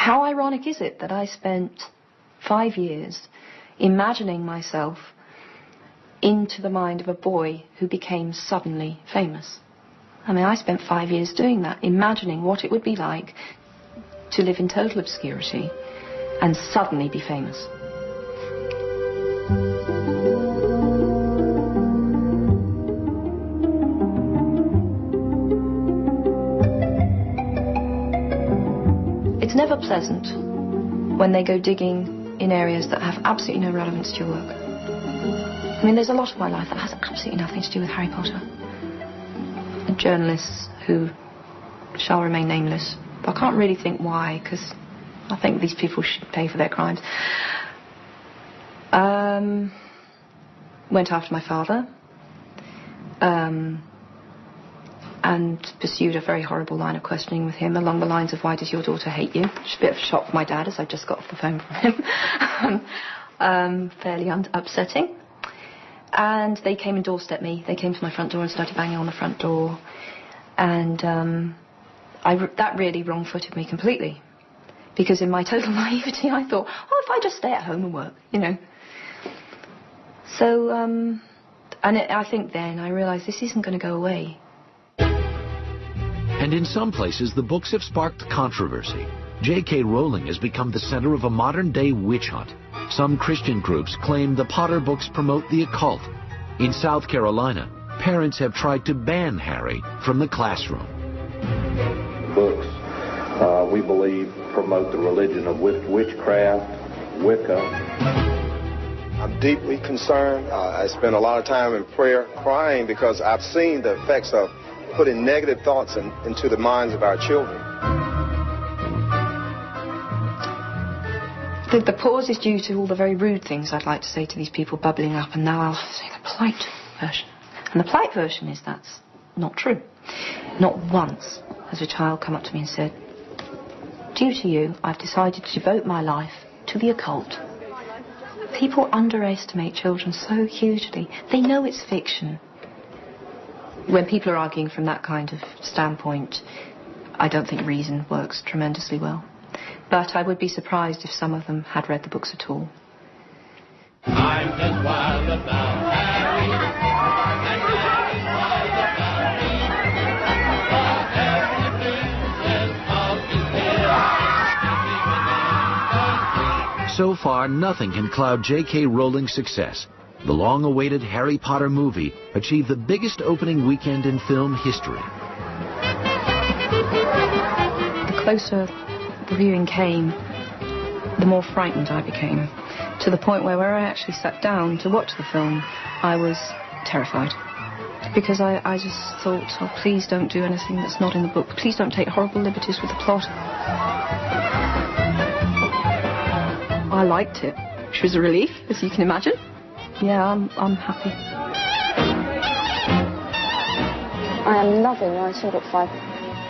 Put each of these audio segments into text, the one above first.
how ironic is it that I spent 5 years imagining myself into the mind of a boy who became suddenly famous? I mean, I spent 5 years doing that, imagining what it would be like to live in total obscurity and suddenly be famous. It's never pleasant when they go digging in areas that have absolutely no relevance to your work. I mean, there's a lot of my life that has absolutely nothing to do with Harry Potter. Journalists who shall remain nameless. I can't really think why, because I think these people should pay for their crimes. Went after my father. And pursued a very horrible line of questioning with him along the lines of, why does your daughter hate you? Which is a bit of a shock for my dad, as I just got off the phone from him. Fairly upsetting. And they came and doorstepped me. They came to my front door and started banging on the front door. And that really wrong-footed me completely. Because in my total naivety, I thought, oh, if I just stay at home and work, you know. So, I think then I realised this isn't going to go away. And in some places, the books have sparked controversy. J.K. Rowling has become the center of a modern-day witch hunt. Some Christian groups claim the Potter books promote the occult. In South Carolina, parents have tried to ban Harry from the classroom. Books, we believe, promote the religion of witchcraft, Wicca. I'm deeply concerned. I spend a lot of time in prayer crying because I've seen the effects of putting negative thoughts into the minds of our children. The pause is due to all the very rude things I'd like to say to these people bubbling up, and now I'll say the polite version. And the polite version is that's not true. Not once has a child come up to me and said, due to you, I've decided to devote my life to the occult. People underestimate children so hugely. They know it's fiction. When people are arguing from that kind of standpoint, I don't think reason works tremendously well. But I would be surprised if some of them had read the books at all. I'm just wild about Harry, and that is wild about Harry. So far, nothing can cloud J.K. Rowling's success. The long-awaited Harry Potter movie achieved the biggest opening weekend in film history. The closer the viewing came, the more frightened I became, to the point where I actually sat down to watch the film, I was terrified. Because I just thought, oh, please don't do anything that's not in the book. Please don't take horrible liberties with the plot. I liked it, which was a relief, as you can imagine. Yeah, I'm happy. I am loving writing book 5.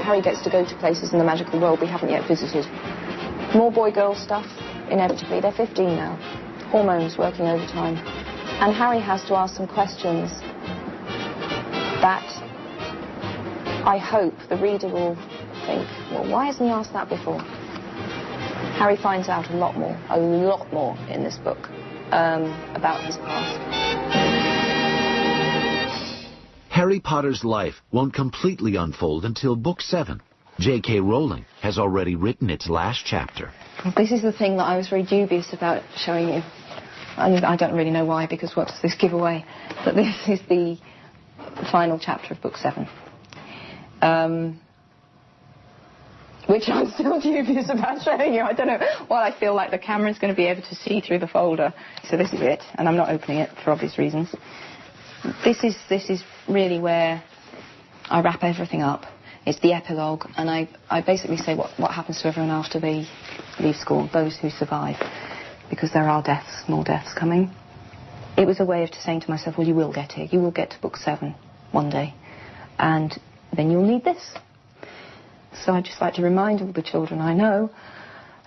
Harry gets to go to places in the magical world we haven't yet visited. More boy-girl stuff, inevitably. They're 15 now. Hormones working overtime. And Harry has to ask some questions that I hope the reader will think, well, why hasn't he asked that before? Harry finds out a lot more in this book. About his past. Harry Potter's life won't completely unfold until Book 7. J.K. Rowling has already written its last chapter. This is the thing that I was very dubious about showing you. I don't really know why, because what does this give away? But this is the final chapter of Book 7. Which I'm still dubious about showing you. I don't know why I feel like the camera's going to be able to see through the folder. So this is it, and I'm not opening it for obvious reasons. This is really where I wrap everything up. It's the epilogue, and I basically say what happens to everyone after they leave school, those who survive, because there are deaths, more deaths coming. It was a way of saying to myself, well, you will get here. You will get to Book 7 one day, and then you'll need this. So I'd just like to remind all the children I know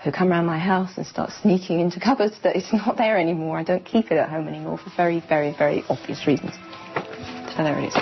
who come around my house and start sneaking into cupboards that it's not there anymore. I don't keep it at home anymore for very, very, very obvious reasons. So there it is.